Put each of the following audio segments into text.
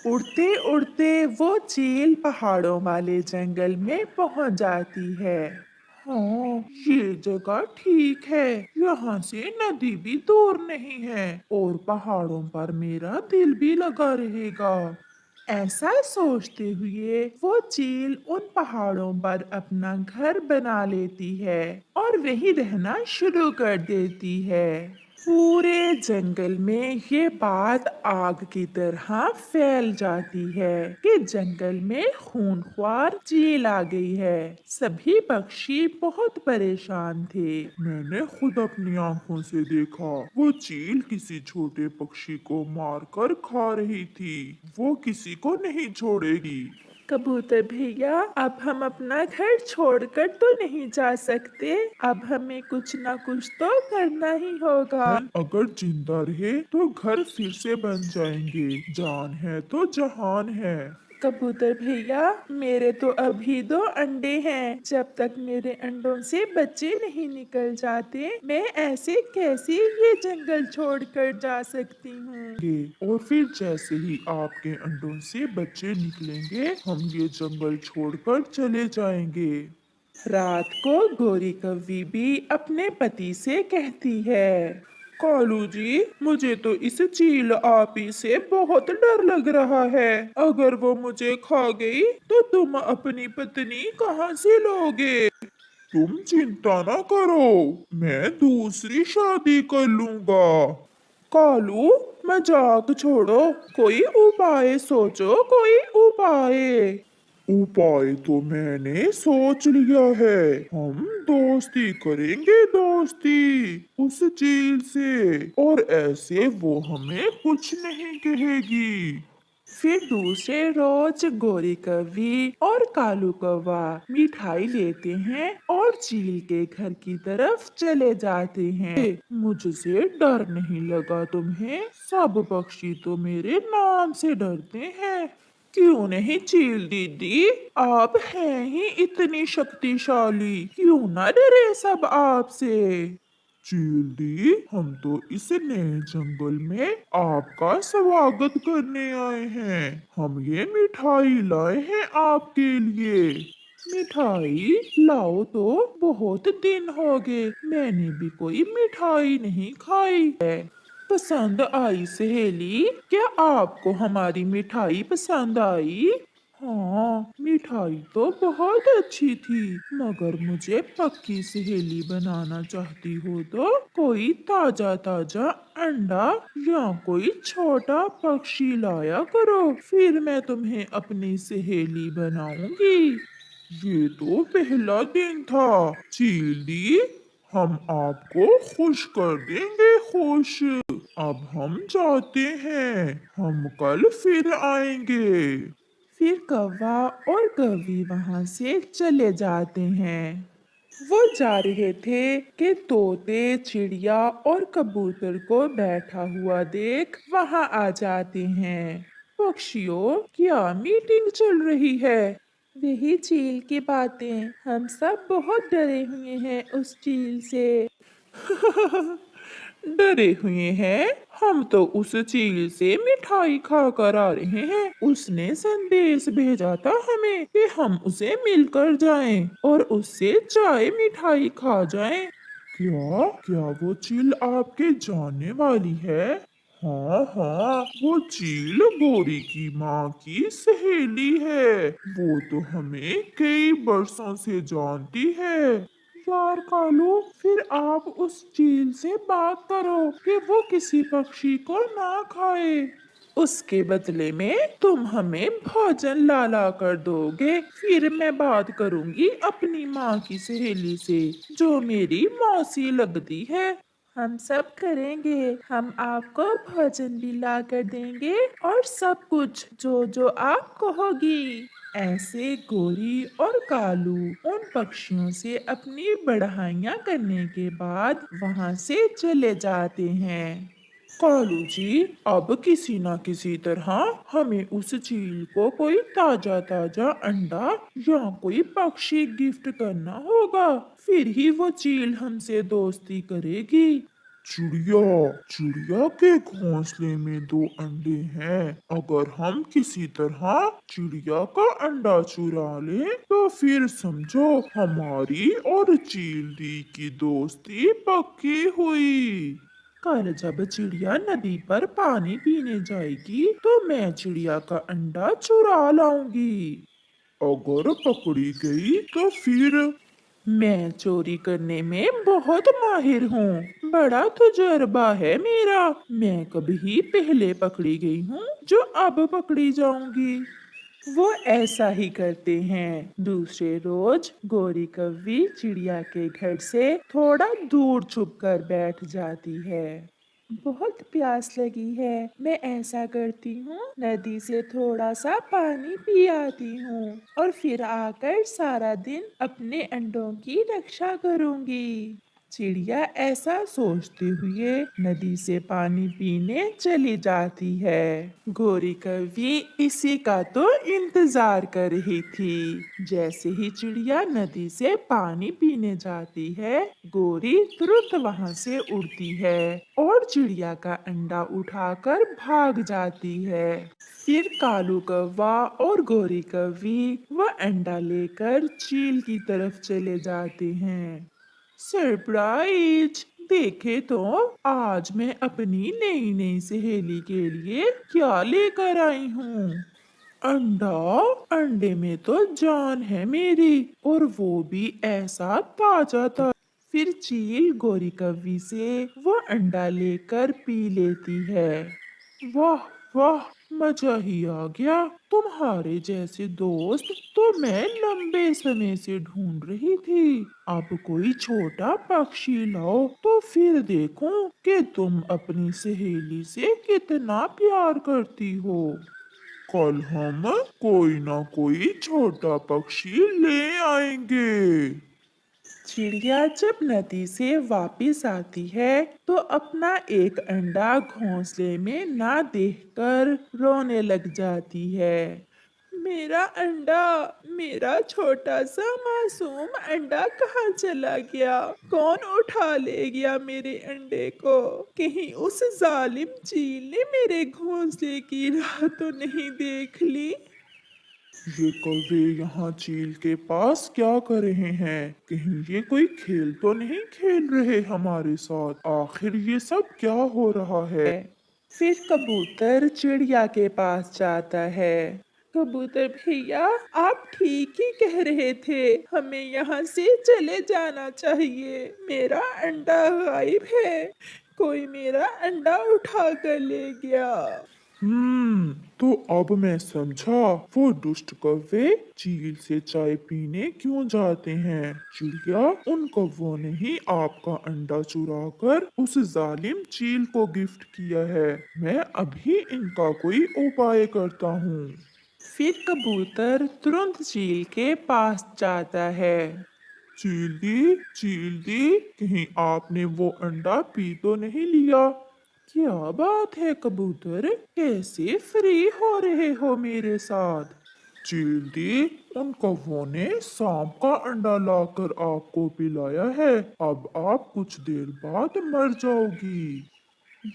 उड़ते उड़ते वो चील पहाड़ों वाले जंगल में पहुंच जाती है। हाँ, ये जगह ठीक है। यहाँ से नदी भी दूर नहीं है और पहाड़ों पर मेरा दिल भी लगा रहेगा। ऐसा सोचते हुए वो चील उन पहाड़ों पर अपना घर बना लेती है और वहीं रहना शुरू कर देती है। पूरे जंगल में ये बात आग की तरह फैल जाती है कि जंगल में खूंखार चील आ गई है। सभी पक्षी बहुत परेशान थे। मैंने खुद अपनी आंखों से देखा, वो चील किसी छोटे पक्षी को मारकर खा रही थी। वो किसी को नहीं छोड़ेगी। कबूतर भैया, अब हम अपना घर छोड़कर तो नहीं जा सकते। अब हमें कुछ ना कुछ तो करना ही होगा। अगर जिंदा रहे तो घर फिर से बन जाएंगे। जान है तो जहान है। कबूतर भैया, मेरे तो अभी 2 अंडे हैं। जब तक मेरे अंडों से बच्चे नहीं निकल जाते, मैं ऐसे कैसे ये जंगल छोड़कर जा सकती हूँ। और फिर जैसे ही आपके अंडों से बच्चे निकलेंगे, हम ये जंगल छोड़कर चले जाएंगे। रात को गोरी कव्वी भी अपने पति से कहती है, कालू जी, मुझे तो इस चील आपी से बहुत डर लग रहा है। अगर वो मुझे खा गई तो तुम अपनी पत्नी कहाँ से लोगे? तुम चिंता ना करो, मैं दूसरी शादी कर लूंगा। कालू, मजाक छोड़ो, कोई उपाय सोचो, कोई उपाय। उपाय तो मैंने सोच लिया है। हम दोस्ती करेंगे, दोस्ती उस चील से, और ऐसे वो हमें कुछ नहीं कहेगी। फिर दूसरे रोज गोरी कौवी और कालू कौवा मिठाई लेते हैं और चील के घर की तरफ चले जाते हैं। मुझसे डर नहीं लगा तुम्हें? सब पक्षी तो मेरे नाम से डरते हैं। क्यों नहीं चील दीदी, आप हैं ही इतनी शक्तिशाली, क्यों ना डरे सब आपसे? चील दी, हम तो इस नए जंगल में आपका स्वागत करने आए हैं। हम ये मिठाई लाए हैं आपके लिए। मिठाई लाओ, तो बहुत दिन हो गए, मैंने भी कोई मिठाई नहीं खाई है। पसंद आई सहेली? क्या आपको हमारी मिठाई पसंद आई? हाँ, मिठाई तो बहुत अच्छी थी, मगर मुझे पक्की सहेली बनाना चाहती हो तो कोई ताजा ताजा अंडा या कोई छोटा पक्षी लाया करो, फिर मैं तुम्हें अपनी सहेली बनाऊंगी। ये तो पहला दिन था। चीली, हम आपको खुश कर देंगे, खुश। अब हम जाते हैं, हम कल फिर आएंगे। फिर कौवा और कौवी वहां से चले जाते हैं। वो जा रहे थे कि तोते, चिड़िया और कबूतर को बैठा हुआ देख वहां आ जाते हैं। पक्षियों, क्या मीटिंग चल रही है? वही चील की बातें, हम सब बहुत डरे हुए हैं उस चील से। डरे हुए हैं? हम तो उस चील से मिठाई खा कर आ रहे हैं। उसने संदेश भेजा था हमें कि हम उसे मिलकर जाएं और उससे चाय मिठाई खा जाएं। क्या क्या वो चील आपके जानने वाली है? हाँ हाँ, वो चील गोरी की माँ की सहेली है। वो तो हमें कई बरसों से जानती है। यार कालू, फिर आप उस चील से बात करो कि वो किसी पक्षी को ना खाए। उसके बदले में तुम हमें भोजन ला ला कर दोगे। फिर मैं बात करूंगी अपनी माँ की सहेली से, जो मेरी मौसी लगती है। हम सब करेंगे, हम आपको भोजन भी ला कर देंगे और सब कुछ जो जो आप कहोगी। ऐसे गोरी और कालू उन पक्षियों से अपनी बढ़ाइयाँ करने के बाद वहां से चले जाते हैं। कालू जी, अब किसी न किसी तरह हमें उस चील को कोई ताजा ताजा अंडा या कोई पक्षी गिफ्ट करना होगा, फिर ही वो चील हमसे दोस्ती करेगी। चिड़िया चिड़िया के घोंसले में दो अंडे हैं। अगर हम किसी तरह चिड़िया का अंडा चुरा लें तो फिर समझो हमारी और चील की दोस्ती पक्की हुई। कल जब चिड़िया नदी पर पानी पीने जाएगी तो मैं चिड़िया का अंडा चुरा लाऊंगी। अगर पकड़ी गई तो फिर मैं चोरी करने में बहुत माहिर हूँ। बड़ा तजुर्बा है मेरा। मैं कभी पहले पकड़ी गई हूँ जो अब पकड़ी जाऊंगी। वो ऐसा ही करते हैं। दूसरे रोज गोरी कौवी चिड़िया के घर से थोड़ा दूर छुप कर बैठ जाती है। बहुत प्यास लगी है। मैं ऐसा करती हूँ, नदी से थोड़ा सा पानी पी आती हूँ और फिर आकर सारा दिन अपने अंडों की रक्षा करूँगी। चिड़िया ऐसा सोचते हुए नदी से पानी पीने चली जाती है। गोरी कौवी इसी का तो इंतजार कर रही थी। जैसे ही चिड़िया नदी से पानी पीने जाती है, गोरी तुरंत वहां से उड़ती है और चिड़िया का अंडा उठाकर भाग जाती है। फिर कालू कौवा और गोरी कौवी वह अंडा लेकर चील की तरफ चले जाते हैं। सरप्राइज! देखे तो आज मैं अपनी नई नई सहेली के लिए क्या लेकर आई हूँ। अंडा। अंडे में तो जान है मेरी, और वो भी ऐसा ताजा था। फिर चील गोरी कौवी से वो अंडा लेकर पी लेती है। वाह वाह, मजा ही आ गया। तुम्हारे जैसे दोस्त तो मैं लंबे समय से ढूंढ रही थी। अब कोई छोटा पक्षी लाओ तो फिर देखूं कि तुम अपनी सहेली से कितना प्यार करती हो। कल हम कोई ना कोई छोटा पक्षी ले आएंगे। चिड़िया जब नदी से वापिस आती है तो अपना एक अंडा घोंसले में ना देखकर रोने लग जाती है। मेरा अंडा, मेरा छोटा सा मासूम अंडा कहाँ चला गया? कौन उठा ले गया मेरे अंडे को? कहीं उस जालिम चील ने मेरे घोंसले की राह तो नहीं देख ली? ये कौवे यहाँ चील के पास क्या कर रहे हैं? कहीं ये कोई खेल तो नहीं खेल रहे हमारे साथ? आखिर ये सब क्या हो रहा है? फिर कबूतर चिड़िया के पास जाता है। कबूतर भैया, आप ठीक ही कह रहे थे। हमें यहाँ से चले जाना चाहिए। मेरा अंडा गायब है। कोई मेरा अंडा उठा कर ले गया। तो अब मैं समझा वो दुष्ट कौवे चील से चाय पीने क्यों जाते हैं। चिड़िया, उन कौवों ने ही आपका अंडा चुरा कर उस जालिम चील को गिफ्ट किया है। मैं अभी इनका कोई उपाय करता हूँ। फिर कबूतर तुरंत चील के पास जाता है। चील दी, कहीं आपने वो अंडा पी तो नहीं लिया? क्या बात है कबूतर, कैसे फ्री हो रहे हो मेरे साथ? चील दी, उन कौवों ने सांप का अंडा लाकर आपको पिलाया है। अब आप कुछ देर बाद मर जाओगी।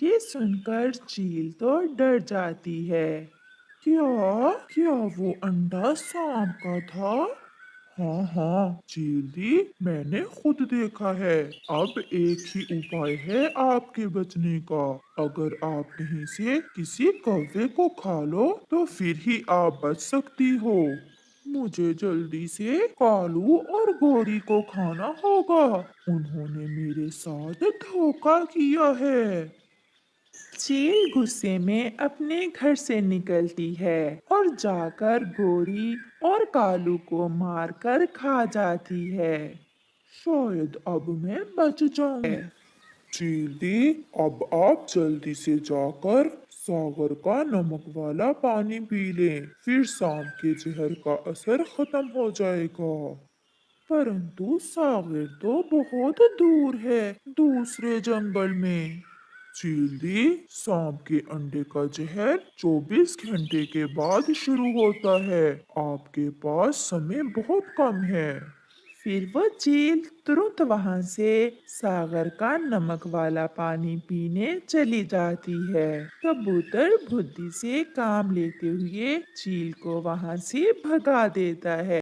ये सुनकर चील तो डर जाती है। क्या क्या वो अंडा सांप का था? हाँ हाँ चीली, मैंने खुद देखा है। अब एक ही उपाय है आपके बचने का। अगर आप कहीं से किसी कौवे को खा लो तो फिर ही आप बच सकती हो। मुझे जल्दी से कालू और गोरी को खाना होगा। उन्होंने मेरे साथ धोखा किया है। चील गुस्से में अपने घर से निकलती है और जाकर गोरी और कालू को मारकर खा जाती है। शायद अब मैं बच जाऊंगी। चील, अब आप जल्दी से जाकर सागर का नमक वाला पानी पी लें, फिर सांप के जहर का असर खत्म हो जाएगा। परंतु सागर तो बहुत दूर है, दूसरे जंगल में। चीली, सांप के अंडे का जहर 24 घंटे के बाद शुरू होता है। आपके पास समय बहुत कम है। फिर वो चील तुरंत वहां से सागर का नमक वाला पानी पीने चली जाती है। कबूतर बुद्धि से काम लेते हुए चील को वहां से भगा देता है।